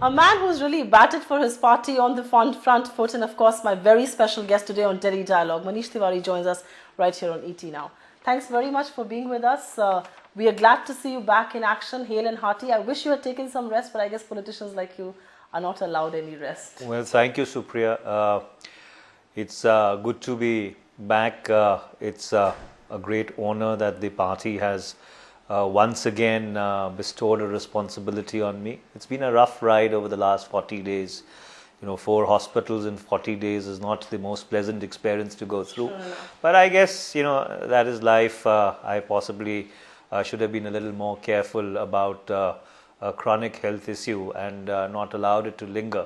A man who's really batted for his party on the front foot, and of course my very special guest today on Delhi Dialogue, Manish Tewari, joins us right here on ET Now. Thanks very much for being with us. We are glad to see you back in action, hale and hearty. I wish you had taken some rest, but I guess politicians like you are not allowed any rest. Well, thank you, Supriya. It's good to be back. It's a great honor that the party has once again bestowed a responsibility on me. It's been a rough ride over the last 40 days. 4 hospitals in 40 days is not the most pleasant experience to go through. But I guess, that is life. I possibly should have been a little more careful about a chronic health issue and not allowed it to linger.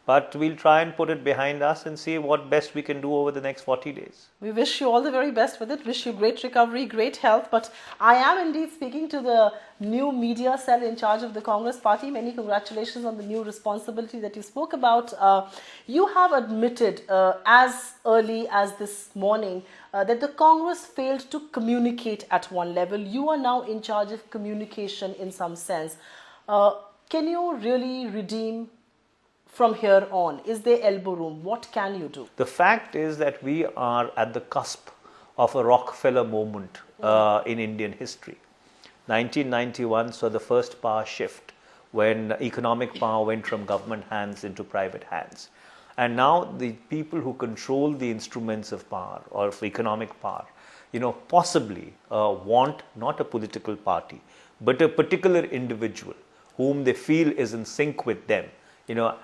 But we'll try and put it behind us and see what best we can do over the next 40 days. We wish you all the very best with it. Wish you great recovery, great health. But I am indeed speaking to the new media cell in charge of the Congress party. Many congratulations on the new responsibility that you spoke about. You have admitted as early as this morning that the Congress failed to communicate at one level. You are now in charge of communication in some sense. Can you really redeem from here on? Is there elbow room? What can you do? The fact is that we are at the cusp of a Rockefeller moment in Indian history. 1991 saw the first power shift when economic power went from government hands into private hands. And now the people who control the instruments of power or of economic power, possibly want not a political party, but a particular individual whom they feel is in sync with them,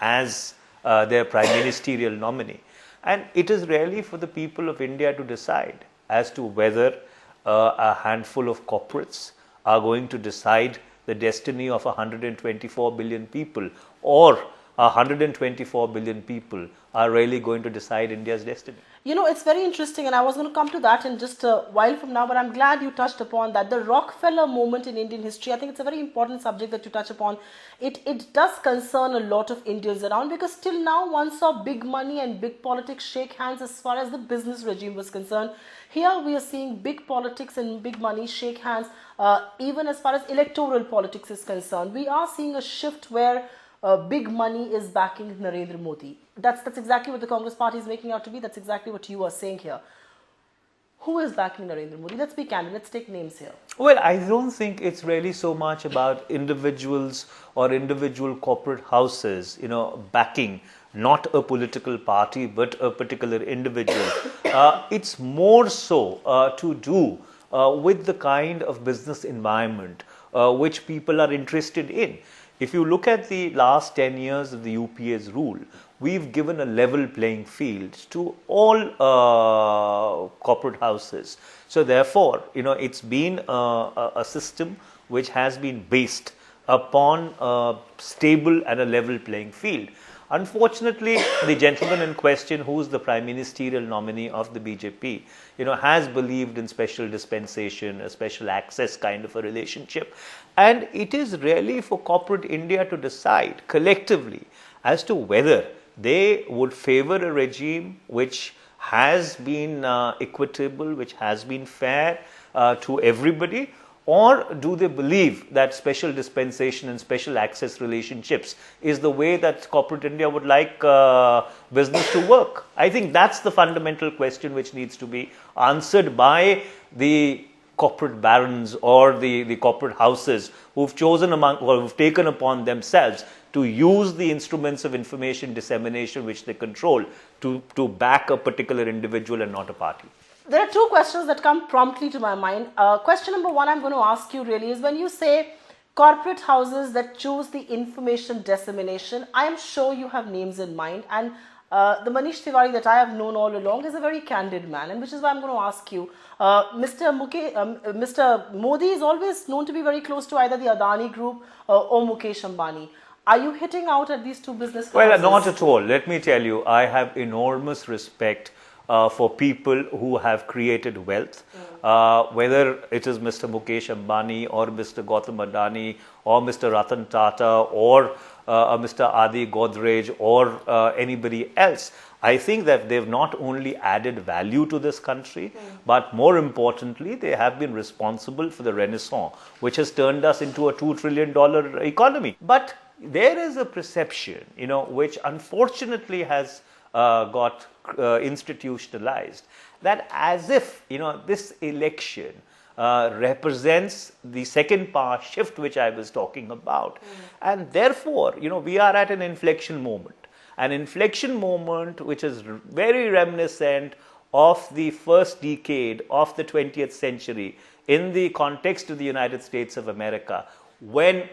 as their prime ministerial nominee. And it is really for the people of India to decide as to whether a handful of corporates are going to decide the destiny of 124 billion people, or 124 billion people are really going to decide India's destiny. It's very interesting, and I was going to come to that in just a while from now, but I'm glad you touched upon that. The Rockefeller moment in Indian history, I think it's a very important subject that you touch upon. It does concern a lot of Indians around, because till now one saw big money and big politics shake hands as far as the business regime was concerned. Here we are seeing big politics and big money shake hands even as far as electoral politics is concerned. We are seeing a shift where big money is backing Narendra Modi. That's exactly what the Congress party is making out to be. That's exactly what you are saying here. Who is backing Narendra Modi? Let's be candid. Let's take names here. Well, I don't think it's really so much about individuals or individual corporate houses, backing not a political party, but a particular individual. It's more so to do with the kind of business environment which people are interested in. If you look at the last 10 years of the UPA's rule, we've given a level playing field to all corporate houses. So therefore, it's been a system which has been based upon a stable and a level playing field. Unfortunately, the gentleman in question, who is the prime ministerial nominee of the BJP, has believed in special dispensation, a special access kind of a relationship. And it is really for corporate India to decide collectively as to whether they would favor a regime which has been equitable, which has been fair to everybody, or do they believe that special dispensation and special access relationships is the way that corporate India would like business to work? I think that's the fundamental question which needs to be answered by the corporate barons or the corporate houses who've chosen among, or who've taken upon themselves to use the instruments of information dissemination which they control to back a particular individual and not a party. There are 2 questions that come promptly to my mind. Question number 1 I'm going to ask you really is, when you say corporate houses that choose the information dissemination, I am sure you have names in mind, and the Manish Tewari that I have known all along is a very candid man, and which is why I'm going to ask you. Mr. Modi is always known to be very close to either the Adani group or Mukesh Ambani. Are you hitting out at these 2 business houses? Well, not at all. Let me tell you, I have enormous respect for people who have created wealth, whether it is Mr. Mukesh Ambani or Mr. Gautam Adani or Mr. Ratan Tata or Mr. Adi Godrej or anybody else. I think that they've not only added value to this country, but more importantly, they have been responsible for the renaissance, which has turned us into a $2 trillion economy. But there is a perception, which unfortunately has got institutionalized, that as if, this election represents the second power shift which I was talking about. And therefore, we are at an inflection moment. An inflection moment which is very reminiscent of the first decade of the 20th century in the context of the United States of America, when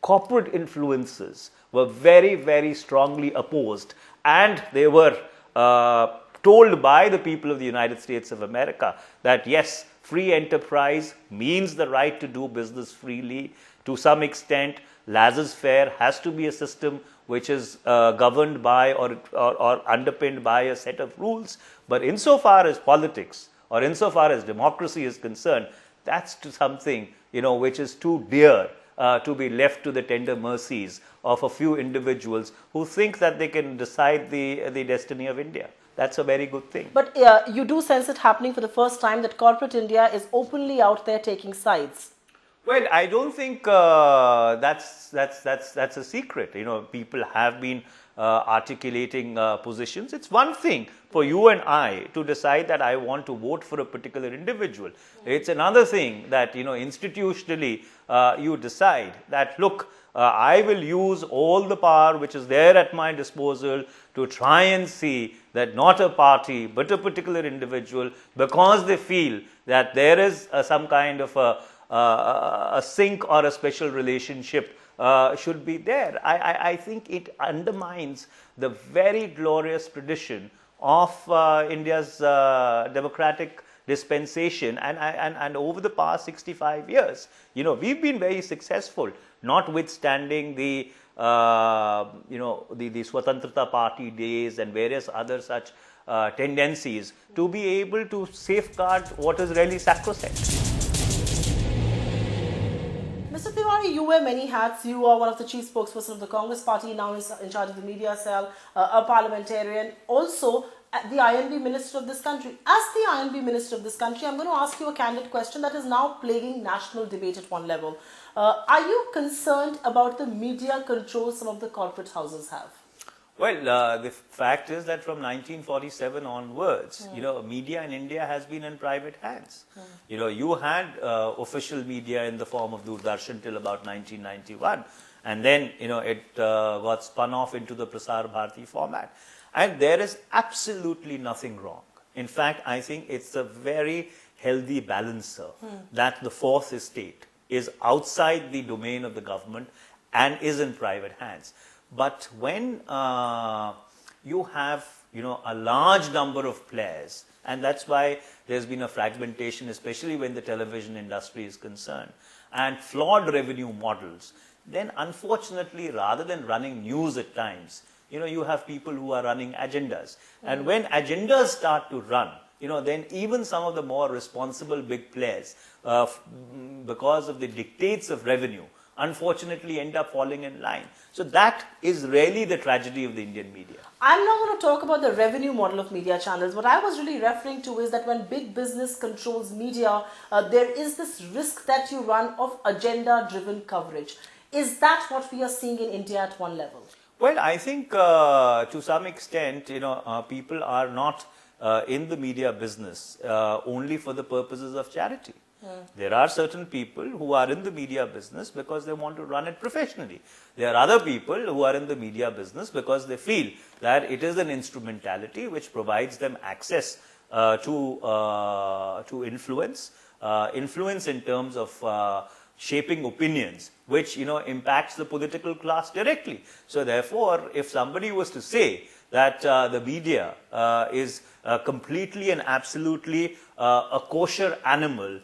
corporate influences were very, very strongly opposed, and they were told by the people of the United States of America that yes, free enterprise means the right to do business freely. To some extent, laissez-faire has to be a system which is governed by or underpinned by a set of rules. But insofar as politics or insofar as democracy is concerned, that's something which is too dear to be left to the tender mercies of a few individuals who think that they can decide the destiny of India. That's a very good thing. But you do sense it happening for the first time, that corporate India is openly out there taking sides. Well, I don't think that's a secret. People have been articulating positions. It's one thing for you and I to decide that I want to vote for a particular individual. It's another thing that, institutionally you decide that, look, I will use all the power which is there at my disposal to try and see that not a party but a particular individual, because they feel that there is some kind of a sync or a special relationship should be there. I think it undermines the very glorious tradition of India's democratic dispensation, and over the past 65 years, we've been very successful, notwithstanding the Swatantrata Party days and various other such tendencies, to be able to safeguard what is really sacrosanct. Mr. Tewari, you wear many hats. You are one of the chief spokesperson of the Congress Party, now in charge of the media cell, a parliamentarian, also the INB minister of this country. As the INB minister of this country, I'm going to ask you a candid question that is now plaguing national debate at one level. Are you concerned about the media control some of the corporate houses have? Well, the fact is that from 1947 onwards, media in India has been in private hands. You had official media in the form of Doordarshan till about 1991, and then it got spun off into the Prasar Bharati format. And there is absolutely nothing wrong. In fact, I think it's a very healthy balancer that the fourth estate is outside the domain of the government and is in private hands. But when you have, a large number of players, and that's why there's been a fragmentation, especially when the television industry is concerned, and flawed revenue models, then unfortunately, rather than running news at times, you have people who are running agendas. And when agendas start to run, then even some of the more responsible big players, because of the dictates of revenue, unfortunately end up falling in line. So that is really the tragedy of the Indian media. I'm not going to talk about the revenue model of media channels. What I was really referring to is that when big business controls media, there is this risk that you run of agenda-driven coverage. Is that what we are seeing in India at one level? Well, I think to some extent, people are not in the media business only for the purposes of charity. There are certain people who are in the media business because they want to run it professionally. There are other people who are in the media business because they feel that it is an instrumentality which provides them access to influence, influence in terms of shaping opinions, which impacts the political class directly. So therefore, if somebody was to say that the media is completely and absolutely a kosher animal,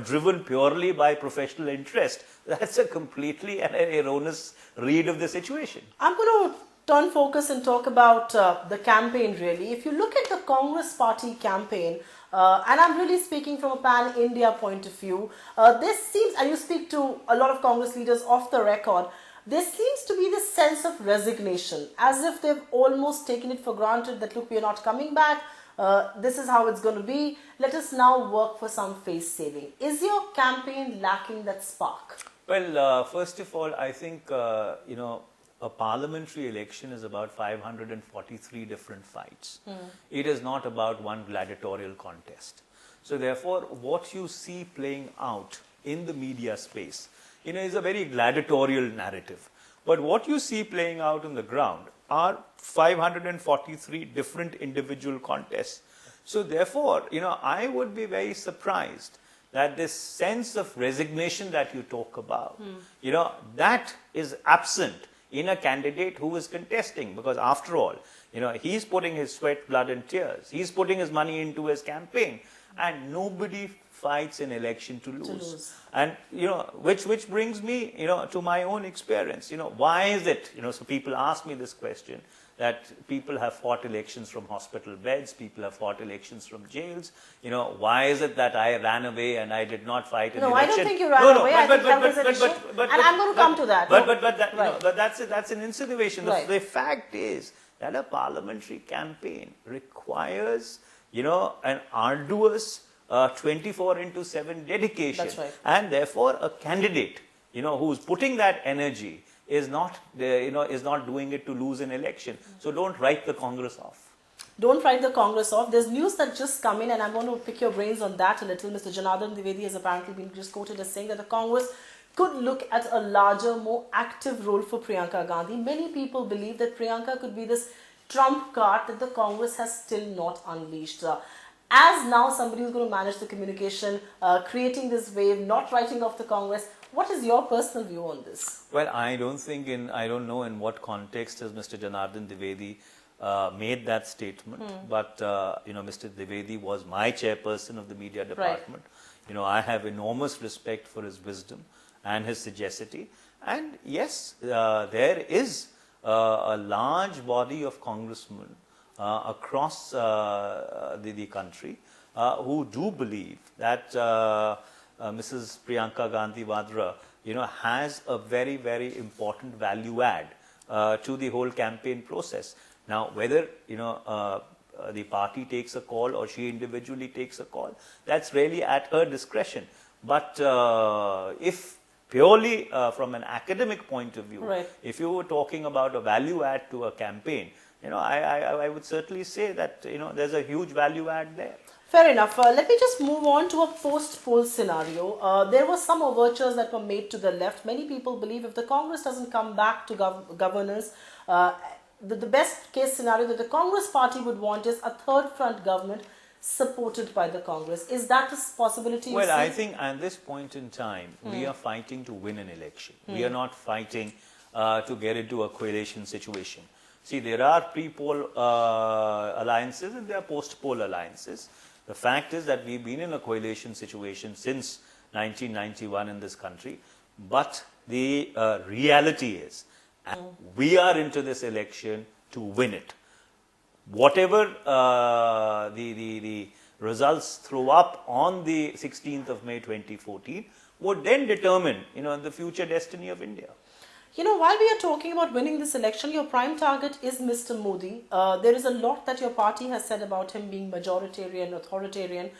driven purely by professional interest, that's a completely and an erroneous read of the situation. I'm going to turn focus and talk about the campaign really. If you look at the Congress Party campaign, and I'm really speaking from a pan-India point of view, this seems, and you speak to a lot of Congress leaders off the record, there seems to be this sense of resignation, as if they've almost taken it for granted that, look, we are not coming back, this is how it's going to be, let us now work for some face saving. Is your campaign lacking that spark? Well, first of all, I think, a parliamentary election is about 543 different fights. It is not about one gladiatorial contest. So therefore, what you see playing out in the media space, is a very gladiatorial narrative. But what you see playing out on the ground are 543 different individual contests. So therefore, I would be very surprised that this sense of resignation that you talk about, that is absent in a candidate who is contesting, because after all, he's putting his sweat, blood and tears. He's putting his money into his campaign, and nobody fights an election to lose. And, which brings me, to my own experience. Why is it, so people ask me this question, that people have fought elections from hospital beds, people have fought elections from jails. Why is it that I ran away and I did not fight an election? No, I don't think you ran away. I think that was an issue. And I'm going to come to that. But that's an insinuation. Right. The fact is that a parliamentary campaign requires, an arduous 24/7 dedication. That's right. And therefore, a candidate, who's putting that energy is not doing it to lose an election. So don't write the Congress off. Don't write the Congress off. There's news that just come in, and I'm going to pick your brains on that a little. Mr. Janardhan Dwivedi has apparently been just quoted as saying that the Congress could look at a larger, more active role for Priyanka Gandhi. Many people believe that Priyanka could be this trump card that the Congress has still not unleashed. As now somebody who's going to manage the communication, creating this wave, not writing off the Congress, what is your personal view on this? Well, I don't know in what context has Mr. Janardhan Dwivedi made that statement, but Mr. Dwivedi was my chairperson of the media department. Right. I have enormous respect for his wisdom and his sagacity, and yes, there is a large body of congressmen across the country who do believe that Mrs. Priyanka Gandhi Vadra, has a very, very important value add to the whole campaign process. Now, whether, the party takes a call or she individually takes a call, that's really at her discretion. But if purely from an academic point of view, right, if you were talking about a value add to a campaign, I would certainly say that, there's a huge value add there. Fair enough. Let me just move on to a post-poll scenario. There were some overtures that were made to the left. Many people believe if the Congress doesn't come back to governance, the best case scenario that the Congress party would want is a third front government supported by the Congress. Is that a possibility? Well, I think at this point in time, we are fighting to win an election. We are not fighting to get into a coalition situation. See, there are pre-poll alliances and there are post-poll alliances. The fact is that we've been in a coalition situation since 1991 in this country, but the reality is we are into this election to win it. Whatever the results throw up on the 16th of May 2014 would then determine, the future destiny of India. While we are talking about winning this election, your prime target is Mr. Modi. There is a lot that your party has said about him being majoritarian, authoritarian.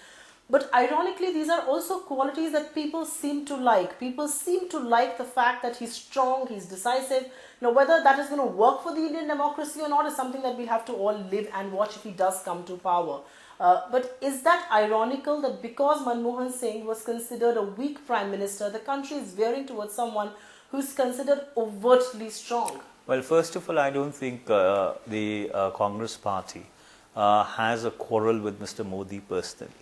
But ironically, these are also qualities that people seem to like. People seem to like the fact that he's strong, he's decisive. Whether that is going to work for the Indian democracy or not is something that we have to all live and watch if he does come to power. But is that ironical that because Manmohan Singh was considered a weak prime minister, the country is veering towards someone who's considered overtly strong? Well, first of all, I don't think the Congress party has a quarrel with Mr. Modi personally.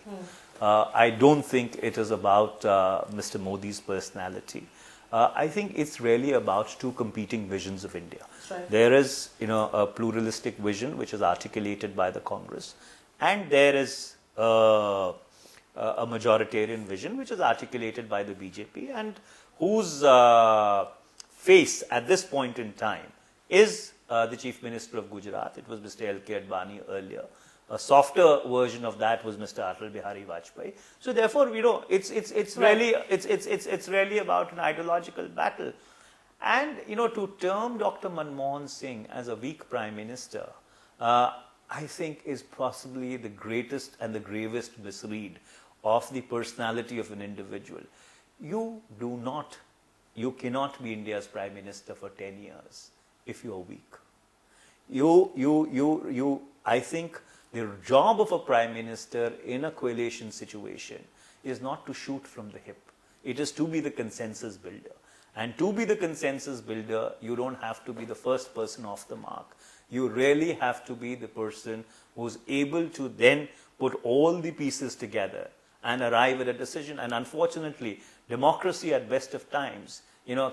I don't think it is about Mr. Modi's personality. I think it's really about two competing visions of India. Right. There is, a pluralistic vision which is articulated by the Congress, and there is a majoritarian vision which is articulated by the BJP, and whose face at this point in time is the Chief Minister of Gujarat. It was Mr. L.K. Advani earlier. A softer version of that was Mr. Atal Bihari Vajpayee. So therefore, it's really about an ideological battle. And, to term Dr. Manmohan Singh as a weak prime minister, I think is possibly the greatest and the gravest misread of the personality of an individual. You cannot be India's prime minister for 10 years if you are weak. I think the job of a prime minister in a coalition situation is not to shoot from the hip. It is to be the consensus builder. And to be the consensus builder, you don't have to be the first person off the mark. You really have to be the person who's able to then put all the pieces together and arrive at a decision. And unfortunately, democracy at best of times,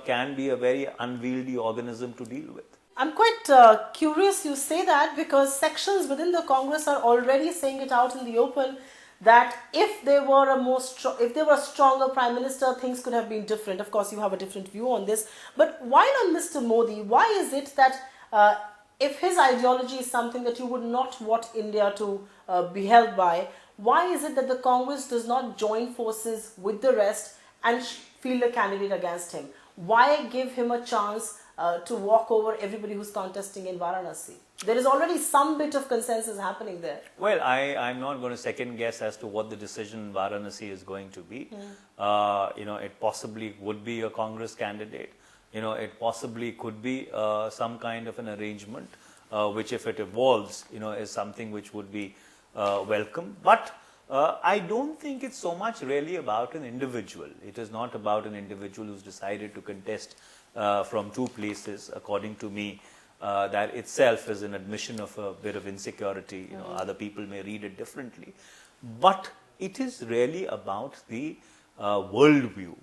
can be a very unwieldy organism to deal with. I'm quite curious you say that, because sections within the Congress are already saying it out in the open that if they were a stronger prime minister, things could have been different. Of course, you have a different view on this. But why not Mr. Modi? Why is it that if his ideology is something that you would not want India to be held by, why is it that the Congress does not join forces with the rest and field a candidate against him? Why give him a chance to walk over everybody who's contesting in Varanasi? There is already some bit of consensus happening there. Well, I'm not going to second guess as to what the decision in Varanasi is going to be. It possibly would be a Congress candidate. It possibly could be some kind of an arrangement, which if it evolves, is something which would be welcome. But I don't think it's so much really about an individual. It is not about an individual who's decided to contest from two places. According to me, that itself is an admission of a bit of insecurity. Other people may read it differently. But it is really about the worldview,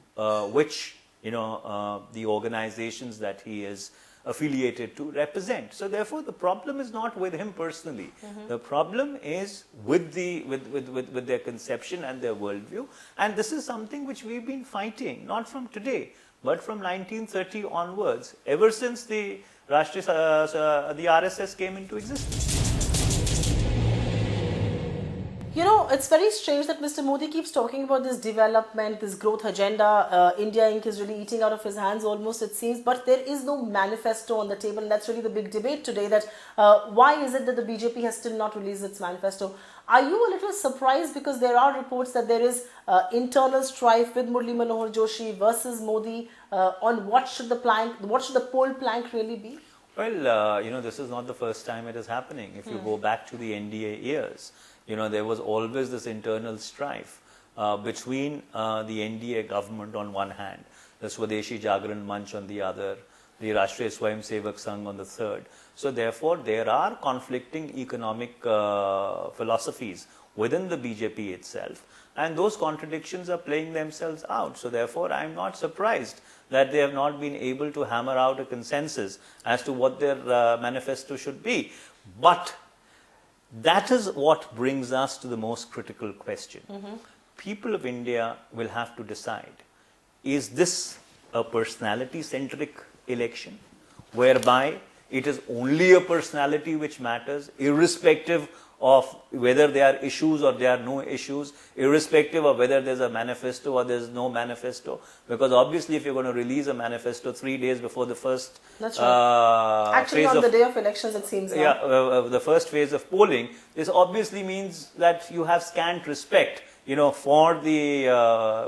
which the organizations that he is affiliated to represent. So therefore, the problem is not with him personally. The problem is with their conception and their worldview. And this is something which we've been fighting, not from today, but from 1930 onwards, ever since the RSS came into existence. It's very strange that Mr. Modi keeps talking about this development, this growth agenda. India Inc. is really eating out of his hands almost, it seems. But there is no manifesto on the table. And that's really the big debate today, that why is it that the BJP has still not released its manifesto? Are you a little surprised, because there are reports that there is internal strife with Murli Manohar Joshi versus Modi on what should the poll plank really be? Well, this is not the first time it is happening. If you go back to the NDA years, there was always this internal strife between the NDA government on one hand, the Swadeshi Jagran Manch on the other, the Rashtriya Swayam Sevak Sangh on the third. So therefore, there are conflicting economic philosophies within the BJP itself, and those contradictions are playing themselves out. So therefore, I am not surprised that they have not been able to hammer out a consensus as to what their manifesto should be. But that is what brings us to the most critical question. People of India will have to decide, is this a personality-centric election, whereby it is only a personality which matters, irrespective of whether there are issues or there are no issues, irrespective of whether there's a manifesto or there's no manifesto? Because obviously, if you're going to release a manifesto 3 days before the first actually on the day of elections, it seems. The first phase of polling, this obviously means that you have scant respect, for the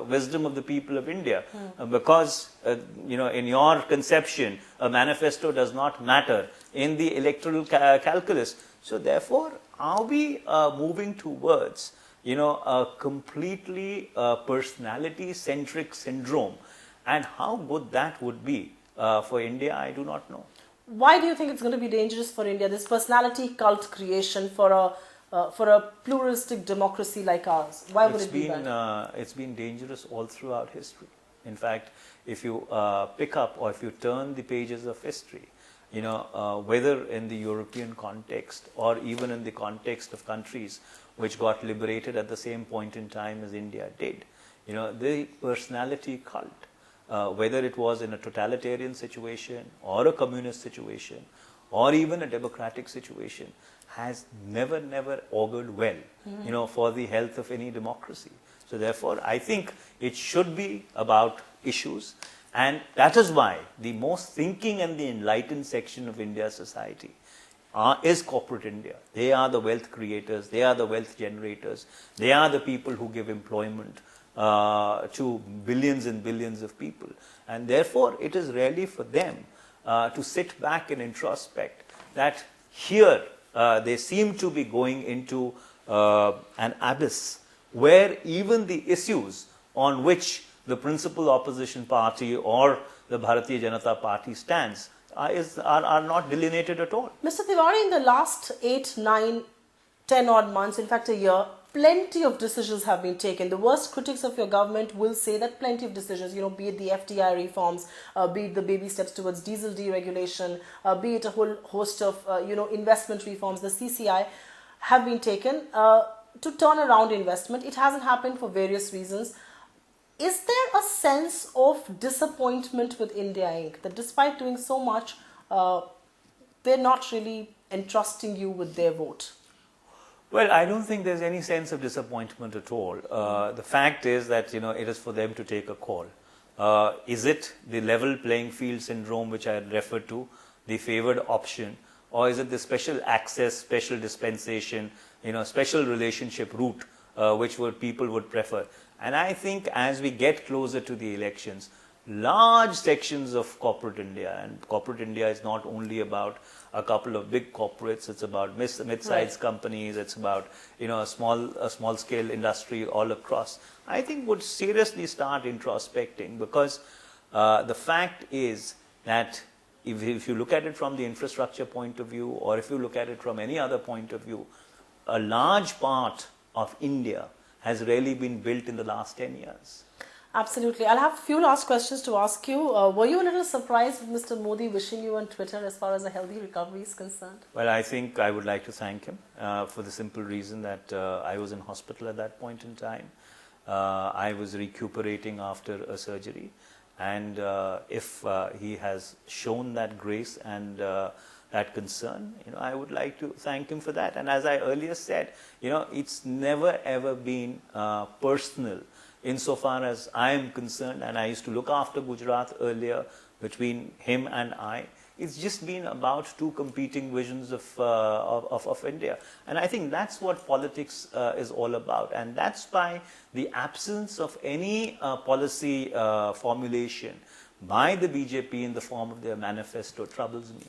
wisdom of the people of India, because in your conception, a manifesto does not matter in the electoral calculus. So therefore, are we moving towards a completely personality-centric syndrome? And how good that would be for India, I do not know. Why do you think it's going to be dangerous for India, this personality cult creation for a pluralistic democracy like ours? Why would it be bad? It's been dangerous all throughout history. In fact, if you pick up or if you turn the pages of history, whether in the European context or even in the context of countries which got liberated at the same point in time as India did, the personality cult, whether it was in a totalitarian situation or a communist situation or even a democratic situation, has never augured well, for the health of any democracy. So therefore, I think it should be about issues. And that is why the most thinking and the enlightened section of India's society is corporate India. They are the wealth creators, they are the wealth generators, they are the people who give employment to billions and billions of people. And therefore, it is really for them to sit back and introspect that here they seem to be going into an abyss where even the issues on which the principal opposition party or the Bharatiya Janata Party stands are not delineated at all. Mr. Tewari, in the last 8, 9, 10 odd months, in fact a year, plenty of decisions have been taken. The worst critics of your government will say that plenty of decisions, be it the FDI reforms, be it the baby steps towards diesel deregulation, be it a whole host of, investment reforms, the CCI, have been taken to turn around investment. It hasn't happened for various reasons. Is there a sense of disappointment with India Inc. that despite doing so much, they're not really entrusting you with their vote? Well, I don't think there's any sense of disappointment at all. The fact is that, it is for them to take a call. Is it the level playing field syndrome which I referred to, the favored option, or is it the special access, special dispensation, special relationship route which people would prefer? And I think as we get closer to the elections, large sections of corporate India, and corporate India is not only about a couple of big corporates, it's about mid-sized companies, it's about a small scale industry all across, I think would seriously start introspecting, because the fact is that if you look at it from the infrastructure point of view, or if you look at it from any other point of view, a large part of India has really been built in the last 10 years. Absolutely. I'll have a few last questions to ask you. Were you a little surprised with Mr. Modi wishing you on Twitter as far as a healthy recovery is concerned? Well, I think I would like to thank him for the simple reason that I was in hospital at that point in time. I was recuperating after a surgery, and if he has shown that grace and that concern, I would like to thank him for that. And as I earlier said, it's never ever been personal insofar as I am concerned, and I used to look after Gujarat earlier between him and I. It's just been about two competing visions of India. And I think that's what politics is all about. And that's why the absence of any policy formulation by the BJP in the form of their manifesto troubles me.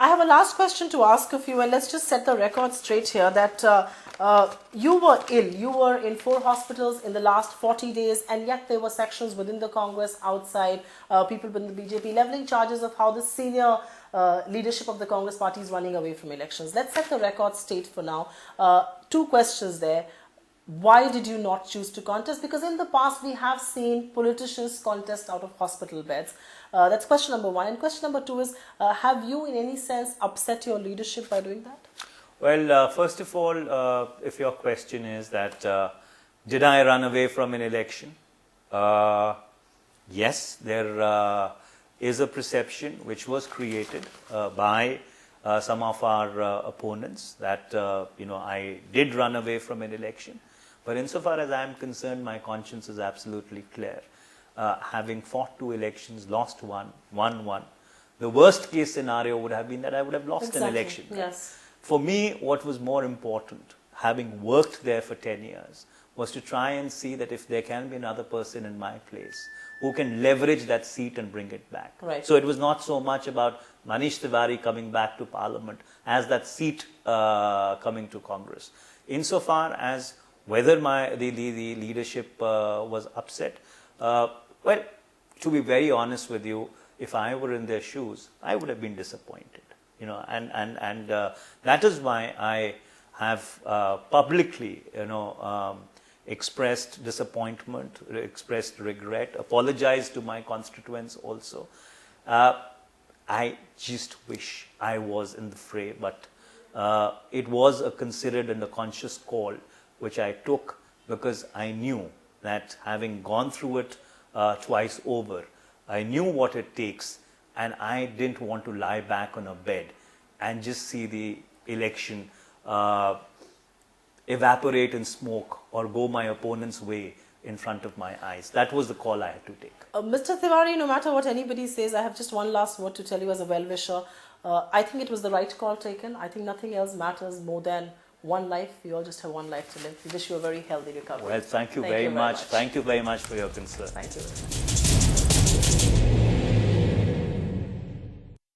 I have a last question to ask of you, and let's just set the record straight here that you were ill. You were in 4 hospitals in the last 40 days, and yet there were sections within the Congress, outside, people within the BJP leveling charges of how the senior leadership of the Congress party is running away from elections. Let's set the record straight for now. 2 questions there. Why did you not choose to contest? Because in the past we have seen politicians contest out of hospital beds. That's question number 1. And question number 2 is, have you in any sense upset your leadership by doing that? Well, first of all, if your question is that, did I run away from an election? Yes, there is a perception which was created by some of our opponents that, I did run away from an election. But insofar as I am concerned, my conscience is absolutely clear. Having fought 2 elections, lost one, won one, the worst case scenario would have been that I would have lost an election. Yes. For me, what was more important, having worked there for 10 years, was to try and see that if there can be another person in my place who can leverage that seat and bring it back. Right. So it was not so much about Manish Tewari coming back to Parliament as that seat coming to Congress. Insofar as whether the leadership was upset, well, to be very honest with you, if I were in their shoes, I would have been disappointed. And that is why I have publicly, expressed disappointment, expressed regret, apologized to my constituents also. I just wish I was in the fray, but it was a considered and a conscious call which I took because I knew that having gone through it twice over, I knew what it takes, and I didn't want to lie back on a bed and just see the election evaporate in smoke or go my opponent's way in front of my eyes. That was the call I had to take. Mr. Tewari, no matter what anybody says, I have just one last word to tell you as a well-wisher. I think it was the right call taken. I think nothing else matters more than one life. We all just have one life to live. We wish you a very healthy recovery. Well, thank you very much. Thank you very much for your concern. Thank you very much.